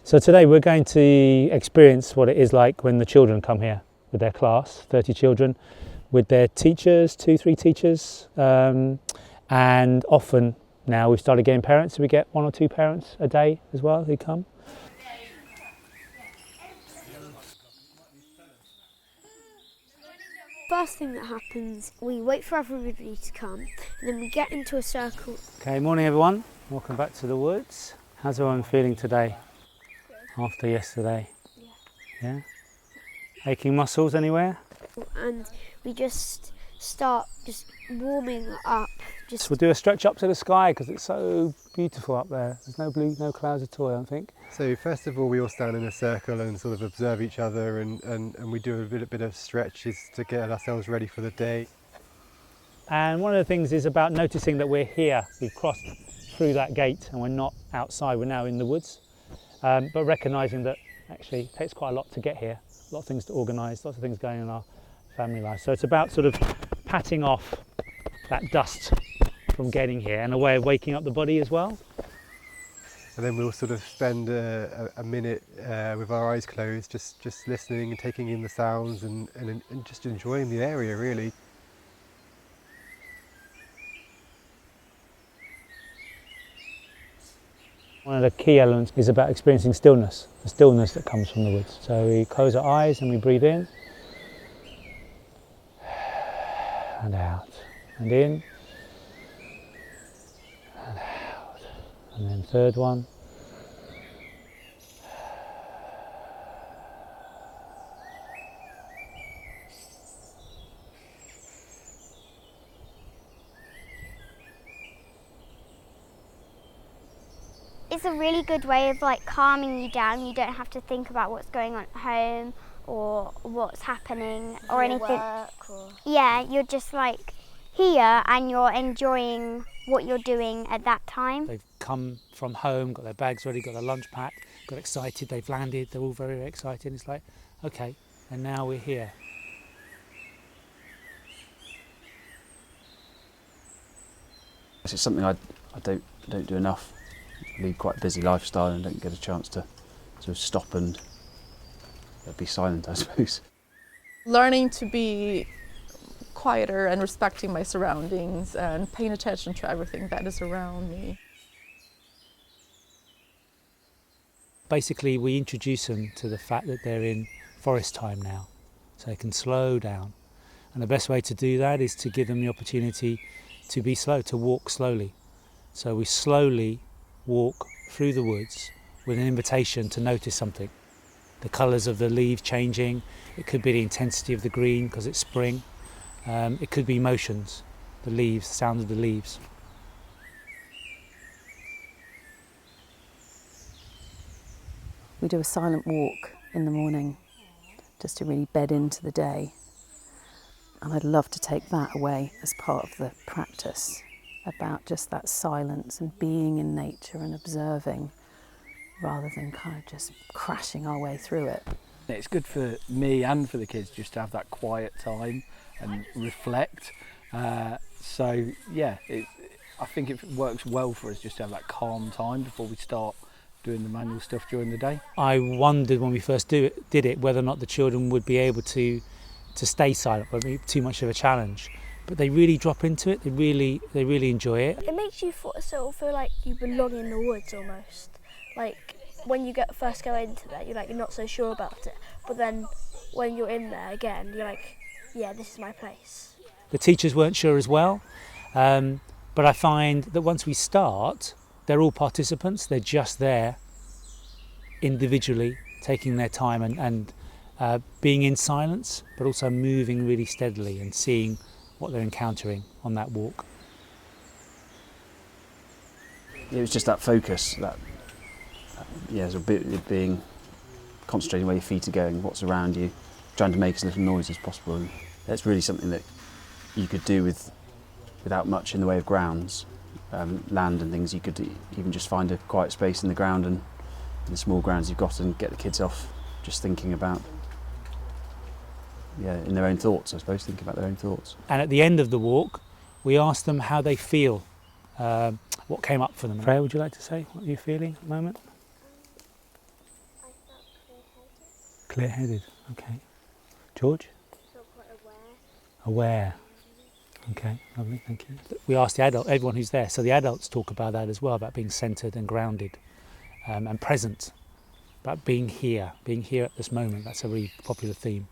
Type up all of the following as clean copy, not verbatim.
So today we're going to experience what it is like when the children come here with their class, 30 children, with their teachers, 2-3 teachers, and often now we've started getting parents, so we get 1 or 2 parents a day as well who come. First thing that happens, we wait for everybody to come, and then we get into a circle. Okay, morning everyone, welcome back to the woods. How's everyone feeling today? After yesterday? Yeah? Aching muscles anywhere? And we just start warming up. So we'll do a stretch up to the sky because it's so beautiful up there. There's no blue, no clouds at all, I don't think. So first of all, we all stand in a circle and sort of observe each other, and we do a bit of stretches to get ourselves ready for the day. And one of the things is about noticing that we're here. We've crossed through that gate and we're not outside, we're now in the woods. But recognising that actually it takes quite a lot to get here, a lot of things to organise, lots of things going on in our family life. So it's about sort of patting off that dust from getting here and a way of waking up the body as well. And then we'll sort of spend a minute with our eyes closed, just listening and taking in the sounds and just enjoying the area, really. One of the key elements is about experiencing stillness, the stillness that comes from the woods. So we close our eyes and we breathe in and out, and in and out, and then third one. It's a really good way of calming you down. You don't have to think about what's going on at home or what's happening or anything. Yeah, you're just here and you're enjoying what you're doing at that time. They've come from home, got their bags ready, got their lunch packed, got excited, they've landed, they're all very, very excited. It's like, okay, and now we're here. It's something I don't do enough. I lead quite a busy lifestyle and don't get a chance to sort of stop and be silent, I suppose. Learning to be quieter and respecting my surroundings and paying attention to everything that is around me. Basically, we introduce them to the fact that they're in forest time now, so they can slow down. And the best way to do that is to give them the opportunity to be slow, to walk slowly. So we slowly walk through the woods with an invitation to notice something. The colours of the leaves changing, it could be the intensity of the green because it's spring, it could be emotions, the leaves, the sound of the leaves. We do a silent walk in the morning just to really bed into the day, and I'd love to take that away as part of the practice, about just that silence and being in nature and observing rather than kind of just crashing our way through it. It's good for me and for the kids just to have that quiet time and reflect. So yeah, I think it works well for us just to have that calm time before we start doing the manual stuff during the day. I wondered when we first did it whether or not the children would be able to stay silent, whether it would be too much of a challenge. But they really drop into it, they really enjoy it. It makes you sort of feel like you belong in the woods almost. When you first go into there, you're not so sure about it. But then when you're in there again, you're like, yeah, this is my place. The teachers weren't sure as well, but I find that once we start, they're all participants, they're just there individually, taking their time and being in silence, but also moving really steadily and seeing what they're encountering on that walk. It was just that focus, so being concentrating where your feet are going, what's around you, trying to make as little noise as possible. And that's really something that you could do without much in the way of grounds, land and things. You could even just find a quiet space in the ground and in the small grounds you've got and get the kids off just thinking about, in their own thoughts, I suppose, thinking about their own thoughts. And at the end of the walk, we ask them how they feel, what came up for them. Freya, would you like to say what you're feeling at the moment? Clear-headed, okay. George? Aware. Okay, lovely, thank you. We asked everyone who's there, so the adults talk about that as well, about being centred and grounded and present, about being here at this moment. That's a really popular theme.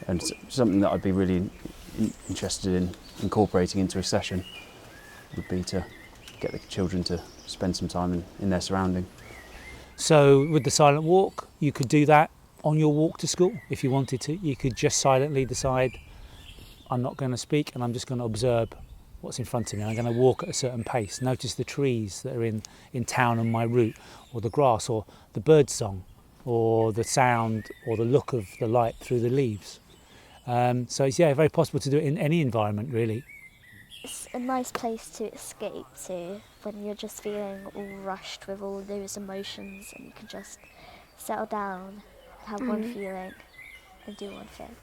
And something that I'd be really interested in incorporating into a session would be to get the children to spend some time in their surrounding. So with the silent walk, you could do that on your walk to school if you wanted to. You could just silently decide, I'm not going to speak and I'm just going to observe what's in front of me. I'm going to walk at a certain pace. Notice the trees that are in town on my route, or the grass, or the bird song, or the sound, or the look of the light through the leaves. So it's very possible to do it in any environment, really. It's a nice place to escape to when you're just feeling all rushed with all those emotions, and you can just settle down, have one feeling and do one thing.